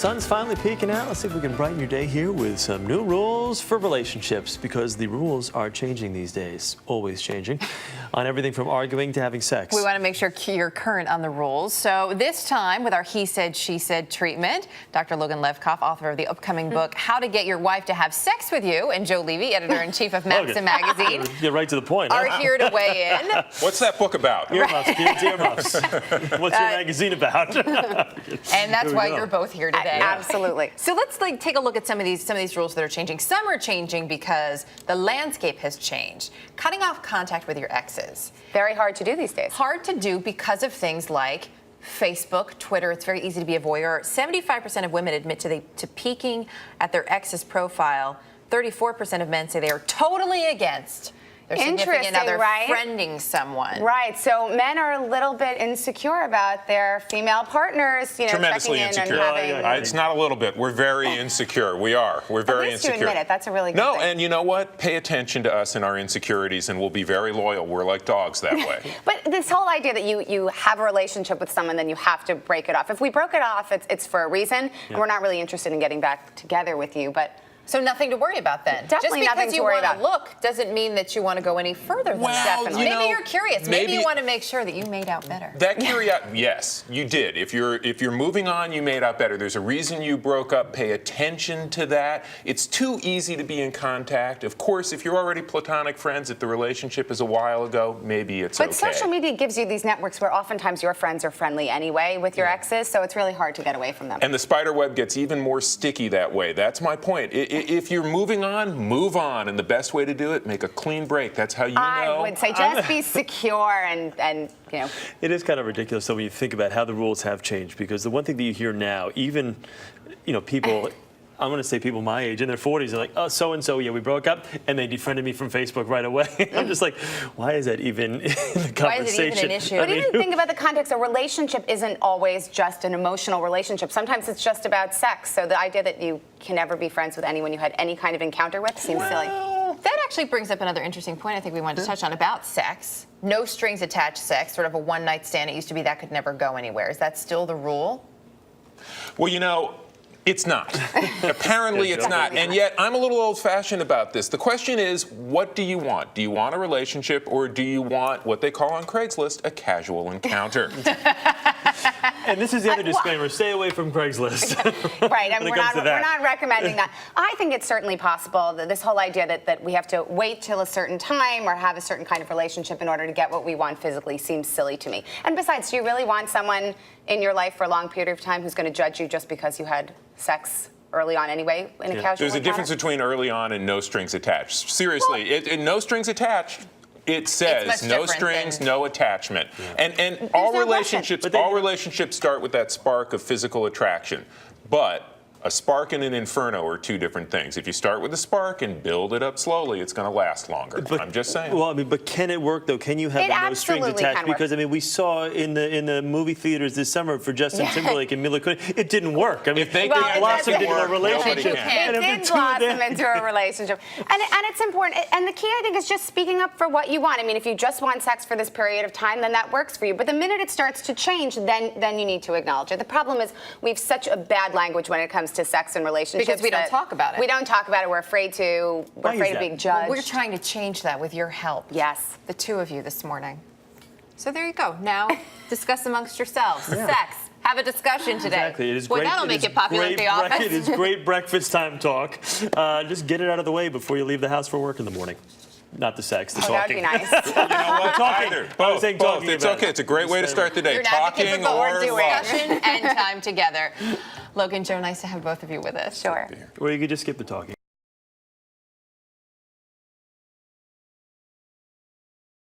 Sun's finally peeking out. Let's see if we can brighten your day here with some new rules for relationships, because the rules are changing these days, always changing, on everything from arguing to having sex. We want to make sure you're current on the rules. So this time with our He Said, She Said treatment, Dr. Logan Levkoff, author of the upcoming book, How to Get Your Wife to Have Sex with You, and Joe Levy, editor-in-chief of Maxim magazine. Get right to the point. Are here to weigh in. What's that book about? Earmuffs, kids, earmuffs. What's your magazine about? And that's why you're both here today. Absolutely. So let's take a look at some of these rules that are changing. Some are changing because the landscape has changed. Cutting off contact with your exes. Very hard to do these days. Hard to do because of things like Facebook, Twitter. It's very easy to be a voyeur. 75% of women admit to peeking at their ex's profile. 34% of men say they are totally against their significant other friending someone. Right. So men are a little bit insecure about their female partners, tremendously checking in insecure. and having... It's not a little bit. We're very insecure. We are. We're very insecure. At least you admit it. That's a really good thing. And you know what? Pay attention to us and our insecurities, and we'll be very loyal. We're like dogs that way. But this whole idea that you have a relationship with someone, then you have to break it off. If we broke it off, it's for a reason, and we're not really interested in getting back together with you. But so nothing to worry about then. Definitely nothing to worry about. Just because you want to look doesn't mean that you want to go any further than that. Maybe you're curious. Maybe you want to make sure that you made out better. That curiosity, yes, you did. If you're moving on, you made out better. There's a reason you broke up. Pay attention to that. It's too easy to be in contact. Of course, if you're already platonic friends, if the relationship is a while ago, maybe it's okay. But social media gives you these networks where oftentimes your friends are friendly anyway with your exes, so it's really hard to get away from them. And the spider web gets even more sticky that way. That's my point. If you're moving on, move on. And the best way to do it, make a clean break. That's how you know. I would say just be secure and you know. It is kind of ridiculous, though, when you think about how the rules have changed, because the one thing that you hear now, even, people, I'm going to say people my age in their 40s are like, oh, so-and-so, yeah, we broke up, and they defriended me from Facebook right away. I'm just like, why is that even in the conversation? Why is it even an issue? But even think about the context. A relationship isn't always just an emotional relationship. Sometimes it's just about sex. So the idea that you can never be friends with anyone you had any kind of encounter with seems silly. That actually brings up another interesting point I think we wanted to touch on about sex. No strings attached sex, sort of a one-night stand. It used to be that could never go anywhere. Is that still the rule? Well, it's not. Apparently it's not. And yet I'm a little old-fashioned about this. The question is, what do you want? Do you want a relationship, or do you want what they call on Craigslist a casual encounter? And this is the other disclaimer. Stay away from Craigslist. Right, and we're not recommending that. I think it's certainly possible that this whole idea that we have to wait till a certain time or have a certain kind of relationship in order to get what we want physically seems silly to me. And besides, do you really want someone in your life for a long period of time who's going to judge you just because you had sex early on anyway in a casual There's a difference between early on and no strings attached. Seriously, no strings attached. It says no strings, no attachment. And all relationships start with that spark of physical attraction. But a spark and an inferno are two different things. If you start with a spark and build it up slowly, it's going to last longer. I'm just saying. Well, but can it work, though? Can you have no strings attached? Because, we saw in the movie theaters this summer for Justin Timberlake and Mila Kunis, it didn't work. If they could blossom into a relationship. It did blossom into a relationship. And it's important. And the key, I think, is just speaking up for what you want. If you just want sex for this period of time, then that works for you. But the minute it starts to change, then you need to acknowledge it. The problem is we have such a bad language when it comes to sex and relationships. Because we don't talk about it. We don't talk about it. We're afraid to. We're afraid of being judged. Well, we're trying to change that with your help. Yes. The two of you this morning. So there you go. Now discuss amongst yourselves. Sex. Have a discussion today. Exactly. It is Boy, great. that'll make it popular at the office. It is great breakfast time talk. Just get it out of the way before you leave the house for work in the morning. Not the sex, the talking. That'd be nice. You know what? Talking. Both. It's okay. It's a great way to start the day. You're Talking or discussion and time together. Logan, Joe, nice to have both of you with us. Sure. Or you could just skip the talking.